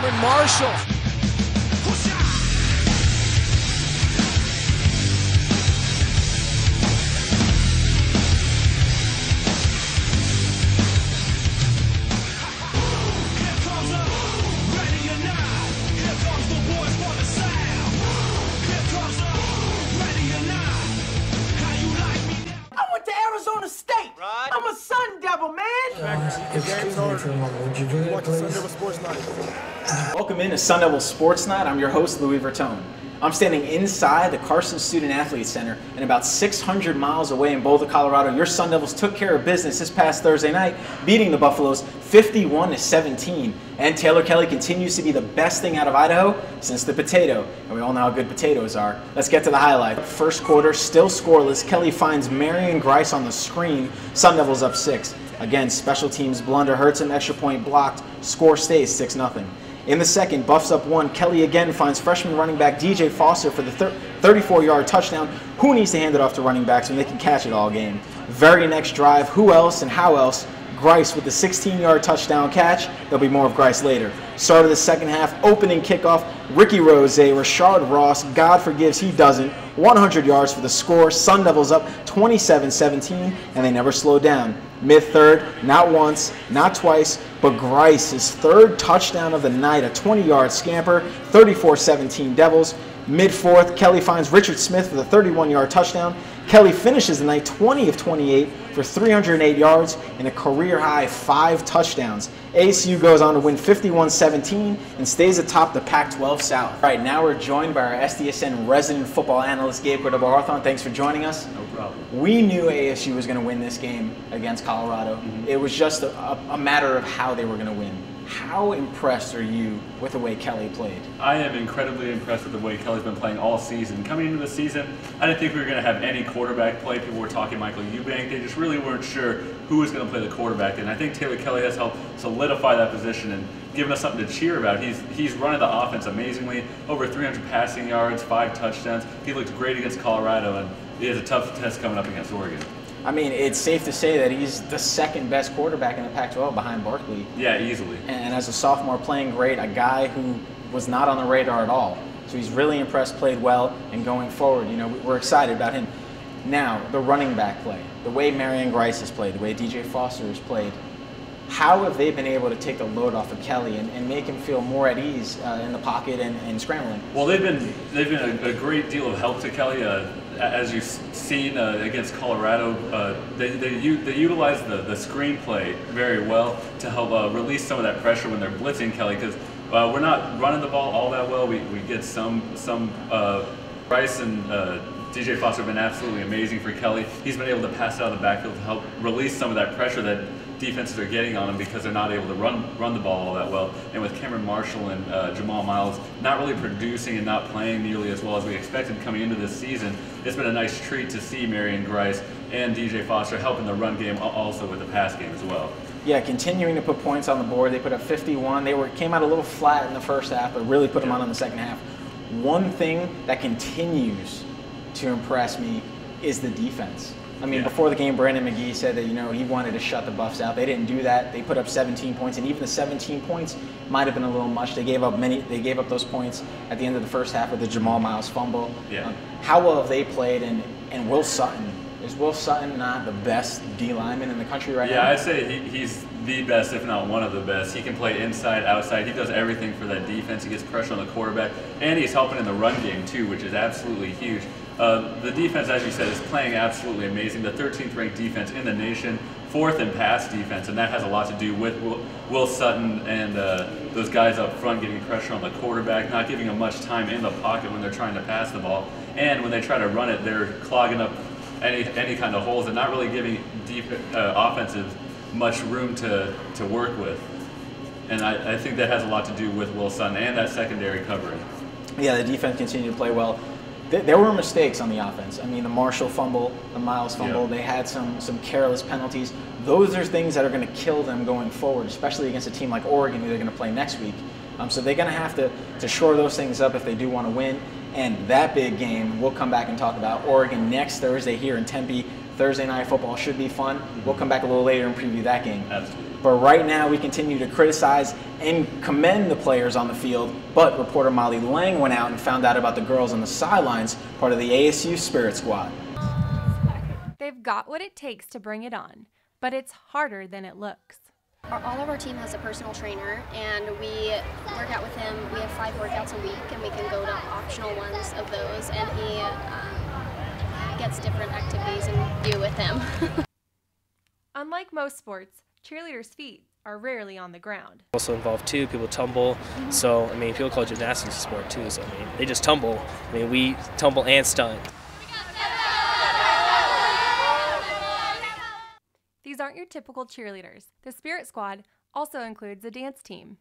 Cameron Marshall. I'm a Sun Devil, man! Welcome into Sun Devil Sports Night. I'm your host, Louis Vertone. I'm standing inside the Carson Student Athlete Center, and about 600 miles away in Boulder, Colorado, your Sun Devils took care of business this past Thursday night, beating the Buffaloes 51-17. And Taylor Kelly continues to be the best thing out of Idaho since the potato, and we all know how good potatoes are. Let's get to the highlight. First quarter, still scoreless. Kelly finds Marion Grice on the screen. Sun Devils up 6. Again, special teams blunder hurts him, extra point blocked. Score stays 6-0. In the second, Buffs up 1. Kelly again finds freshman running back DJ Foster for the 34-yard touchdown. Who needs to hand it off to running backs when they can catch it all game? Very next drive, who else and how else? Grice with the 16-yard touchdown catch. There'll be more of Grice later. Start of the second half, opening kickoff. Ricky Rose, Rashard Ross, God forgives, he doesn't. 100 yards for the score. Sun Devils up 27-17, and they never slowed down. Mid-third, not once, not twice, but Grice, his third touchdown of the night, a 20-yard scamper, 34-17 Devils. Mid-fourth, Kelly finds Richard Smith for the 31-yard touchdown. Kelly finishes the night 20 of 28 for 308 yards and a career-high 5 touchdowns. ASU goes on to win 51-17 and stays atop the Pac-12 South. All right, now we're joined by our SDSN resident football analyst, Gabe Cordova-Hawthorne. Thanks for joining us. No problem. We knew ASU was going to win this game against Colorado. It was just a matter of how they were going to win. How impressed are you with the way Kelly played? I am incredibly impressed with the way Kelly's been playing all season. Coming into the season, I didn't think we were going to have any quarterback play. People were talking Michael Eubank. They just really weren't sure who was going to play the quarterback. And I think Taylor Kelly has helped solidify that position and given us something to cheer about. He's running the offense amazingly. Over 300 passing yards, 5 touchdowns. He looked great against Colorado, and he has a tough test coming up against Oregon. I mean, it's safe to say that he's the second best quarterback in the Pac-12 behind Barkley. Yeah, easily. And as a sophomore playing great, a guy who was not on the radar at all. So he's really impressed, played well, and going forward, you know, we're excited about him. Now, the running back play, the way Marion Grice has played, the way DJ Foster has played, how have they been able to take the load off of Kelly and make him feel more at ease in the pocket and scrambling? Well, they've been a great deal of help to Kelly. As you've seen against Colorado, they utilize the screenplay very well to help release some of that pressure when they're blitzing Kelly, because we're not running the ball all that well. We get some Grice and DJ Foster have been absolutely amazing for Kelly. He's been able to pass out of the backfield to help release some of that pressure that defenses are getting on him because they're not able to run the ball all that well. And with Cameron Marshall and Jamal Miles not really producing and not playing nearly as well as we expected coming into this season, it's been a nice treat to see Marion Grice and DJ Foster helping the run game also with the pass game as well. Yeah, continuing to put points on the board. They put up 51. They came out a little flat in the first half, but really put them on in the second half. One thing that continues to impress me is the defense. I mean, before the game, Brandon McGee said that, you know, he wanted to shut the Buffs out. They didn't do that. They put up 17 points, and even the 17 points might have been a little much. They gave up those points at the end of the first half with the Jamal Miles fumble. Yeah. How well have they played? And Will Sutton, is Will Sutton not the best D lineman in the country right now? Yeah, I'd say he's the best, if not one of the best. He can play inside, outside. He does everything for that defense. He gets pressure on the quarterback, and he's helping in the run game too, which is absolutely huge. The defense, as you said, is playing absolutely amazing. The 13th ranked defense in the nation, 4th in pass defense, and that has a lot to do with Will Sutton and those guys up front getting pressure on the quarterback, not giving him much time in the pocket when they're trying to pass the ball, and when they try to run it, they're clogging up any kind of holes and not really giving offenses much room to work with. And I think that has a lot to do with Will Sutton and that secondary covering. Yeah, the defense continued to play well. There were mistakes on the offense. I mean, the Marshall fumble, the Miles fumble, they had some careless penalties. Those are things that are going to kill them going forward, especially against a team like Oregon who they're going to play next week. So they're going to have to shore those things up if they do want to win. And that big game, we'll come back and talk about Oregon next Thursday here in Tempe. Thursday night football should be fun. We'll come back a little later and preview that game. Absolutely. But right now we continue to criticize and commend the players on the field, but reporter Molly Lang went out and found out about the girls on the sidelines, part of the ASU Spirit Squad. They've got what it takes to bring it on, but it's harder than it looks. All of our team has a personal trainer, and we work out with him. We have 5 workouts a week, and we can go to optional ones of those, and he gets different activities and do with him. Unlike most sports, cheerleaders' feet are rarely on the ground. Also involved too, people tumble, so I mean people call gymnastics a sport too, so I mean they just tumble. I mean we tumble and stunt. These aren't your typical cheerleaders. The Spirit Squad also includes a dance team.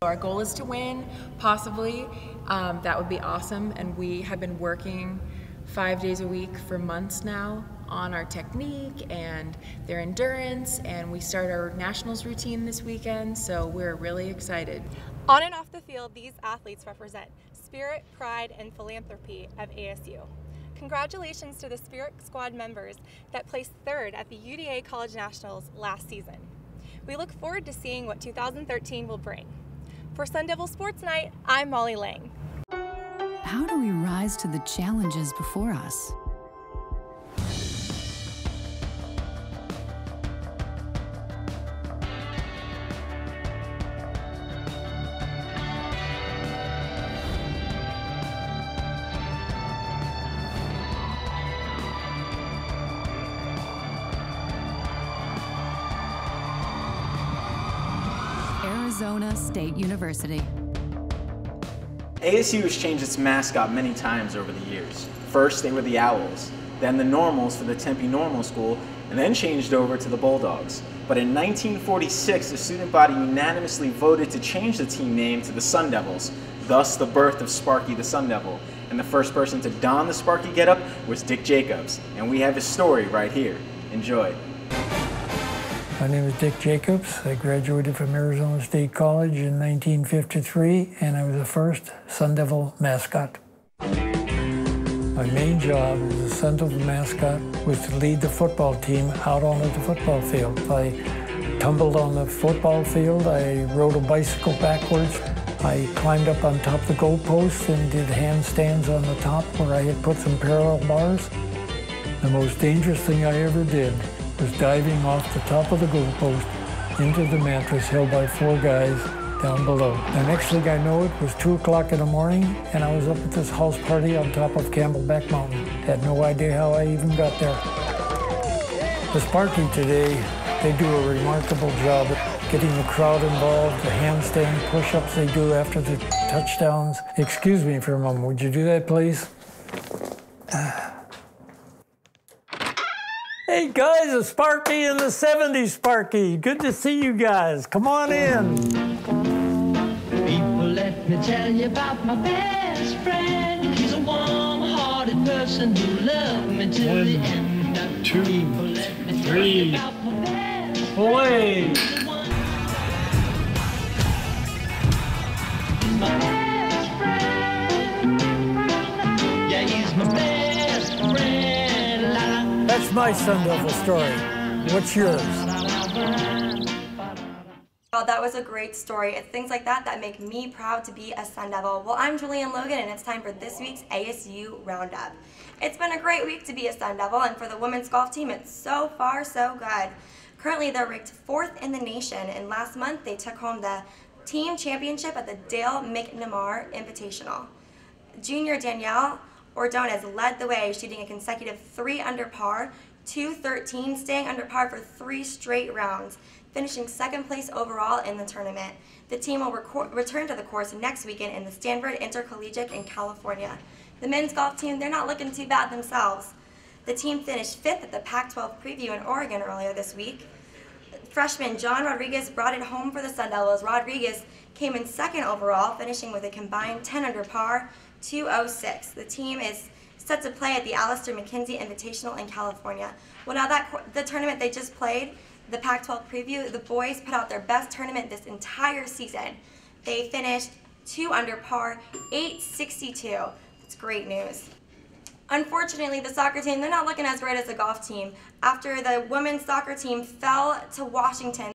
Our goal is to win, possibly. That would be awesome, and we have been working 5 days a week for months now on our technique and their endurance, and we start our nationals routine this weekend, so we're really excited. On and off the field, these athletes represent spirit, pride, and philanthropy of ASU. Congratulations to the Spirit Squad members that placed 3rd at the UDA College Nationals last season. We look forward to seeing what 2013 will bring. For Sun Devil Sports Night, I'm Molly Lang. How do we rise to the challenges before us? Arizona State University. ASU has changed its mascot many times over the years. First, they were the Owls, then the Normals for the Tempe Normal School, and then changed over to the Bulldogs. But in 1946, the student body unanimously voted to change the team name to the Sun Devils, thus the birth of Sparky the Sun Devil. And the first person to don the Sparky getup was Dick Jacobs, and we have his story right here. Enjoy. My name is Dick Jacobs. I graduated from Arizona State College in 1953, and I was the first Sun Devil mascot. My main job as a Sun Devil mascot was to lead the football team out onto the football field. I tumbled on the football field, I rode a bicycle backwards, I climbed up on top of the goalpost and did handstands on the top where I had put some parallel bars. The most dangerous thing I ever did was diving off the top of the goalpost into the mattress held by 4 guys down below. The next thing I know, it was 2 o'clock in the morning, and I was up at this house party on top of Camelback Mountain. Had no idea how I even got there. The Sparky today, they do a remarkable job at getting the crowd involved, the handstand push-ups they do after the touchdowns. Excuse me for a moment, would you do that, please? Hey guys, a Sparky and the 70s Sparky. Good to see you guys. Come on in. People, let me tell you about my best friend. He's a warm-hearted person who loved me till the end. 1, 2, 3, away. My best friend. Yeah, he's my best friend. That's my Sun Devil story. What's yours? Oh, that was a great story. It's things like that that make me proud to be a Sun Devil. Well, I'm Julian Logan, and it's time for this week's ASU Roundup. It's been a great week to be a Sun Devil, and for the women's golf team, it's so far so good. Currently, they're ranked 4th in the nation, and last month they took home the team championship at the Dale McNamara Invitational. Junior Danielle Ordonez led the way, shooting a consecutive 3 under par, 2-13, staying under par for 3 straight rounds, finishing 2nd place overall in the tournament. The team will return to the course next weekend in the Stanford Intercollegiate in California. The men's golf team, they're not looking too bad themselves. The team finished 5th at the Pac-12 preview in Oregon earlier this week. Freshman John Rodriguez brought it home for the Sun Devils. Rodriguez came in 2nd overall, finishing with a combined 10 under par, 206. The team is set to play at the Alistair McKenzie Invitational in California. Well, now the tournament they just played, the Pac-12 preview, the boys put out their best tournament this entire season. They finished 2 under par, 862. That's great news. Unfortunately, the soccer team, they're not looking as great as the golf team. After the women's soccer team fell to Washington,